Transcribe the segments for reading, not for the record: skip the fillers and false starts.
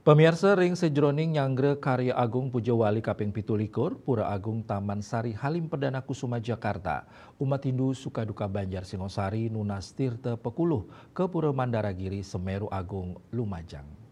Pemirsa ring sejroning nyangre karya Agung Pujawali kaping 17 Pura Agung Taman Sari Halim Perdana Kusuma Jakarta. Umat Hindu Sukaduka Banjar Singosari Nunas Tirta Pekuluh ke Pura Mandaragiri Semeru Agung Lumajang.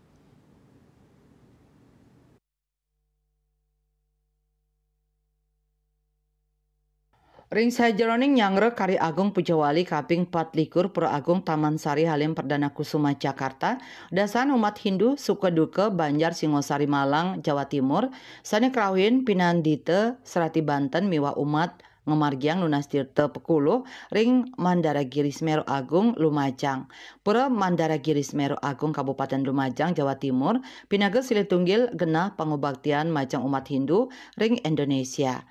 Ring sajroning nyangre Karya Agung Pujawali kaping 24 Pura Agung Taman Sari Halim Perdana Kusuma Jakarta dasan umat Hindu Sukaduka Banjar Singosari Malang Jawa Timur sane krawin pinandite Serati Banten miwah umat ngemargiang Nunas Tirta Pekuluh ring Mandaragiri Semeru Agung Lumajang. Pura Mandaragiri Semeru Agung Kabupaten Lumajang Jawa Timur pinaga silih tunggil genah pangubaktian majang umat Hindu ring Indonesia.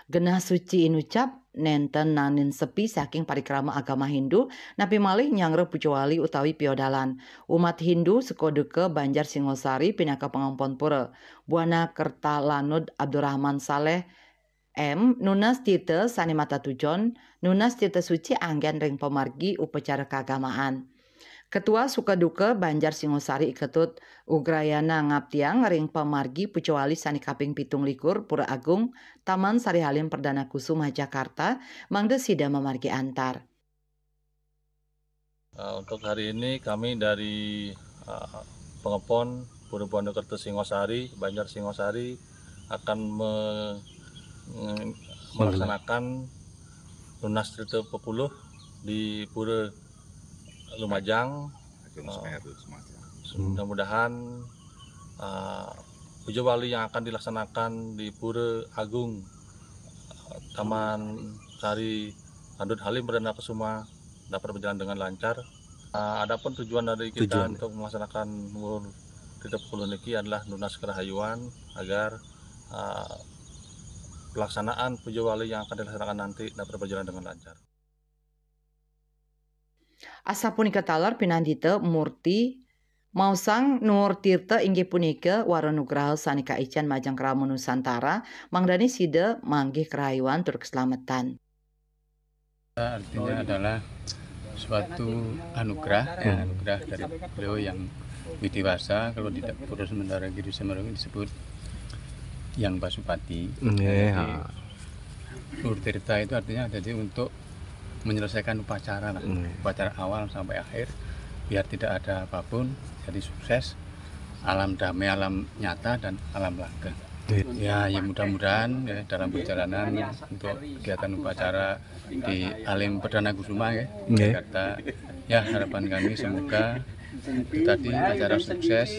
Genah suci inucap nenten nanin sepi saking parikrama agama Hindu napi malih nyangre Pujawali utawi piodalan umat Hindu Sukaduka Banjar Singosari pinaka pangampun pura Buana Kertalanud Abdurrahman Saleh M Nunas Tite Sani Mata Tujon Nunas Tite Suci anggen ring pemargi upacara keagamaan. Ketua Sukaduka Banjar Singosari Iketut Ugrayana Ngaptiang ring pemargi Pujawali sani kaping 17 Pura Agung Taman Sari Halim Perdana Kusuma Jakarta mangde sida memargi antar. Untuk hari ini kami dari Pengepon Pura Pondok Singosari Banjar Singosari akan melaksanakan Nunas Tirta Pekuluh di Pura Lumajang. Mudah-mudahan Pujawali yang akan dilaksanakan di Pura Agung Taman Sari Halim Perdana Kusuma dapat berjalan dengan lancar. Adapun tujuan dari kita untuk melaksanakan Tirta Pekuluh niki adalah nunas kerahayuan agar pelaksanaan Pujawali yang akan dilaksanakan nanti dapat berjalan dengan lancar. Asapunika talar pinandite murti mausang Nur Tirta inggih punika waranugraha sanika ican majang Keramu Nusantara mangdani sida manggih kerayuan tur keselamatan. Artinya adalah suatu anugerah, anugerah dari beliau yang widiwasa. Kalau di Pura Mandaragiri Semeru disebut yang Pasupati. Nur Tirta itu artinya jadi untuk menyelesaikan upacara lah, upacara awal sampai akhir biar tidak ada apapun, jadi sukses, alam damai, alam nyata dan alam laga. Ya mudah-mudahan ya, dalam perjalanan untuk kegiatan upacara di Halim Perdana Kusuma Jakarta, ya harapan kami semoga itu tadi acara sukses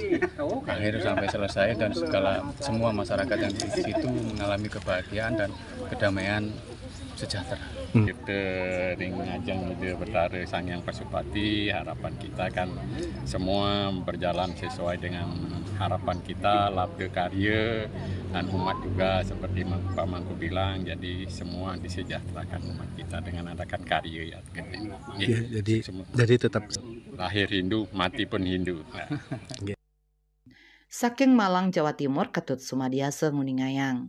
akhir sampai selesai dan semua masyarakat yang di situ mengalami kebahagiaan dan kedamaian sejahtera. Kita ring ajang ide Betara Sang Hyang Pasupati, harapan kita kan semua berjalan sesuai dengan harapan kita, labda karya dan umat juga seperti Pak Mangku bilang, jadi semua disejahterakan umat kita dengan adakan karya ya. Jadi tetap lahir Hindu, mati pun Hindu. Saking Malang Jawa Timur Ketut Sumadiasa Nguningayang.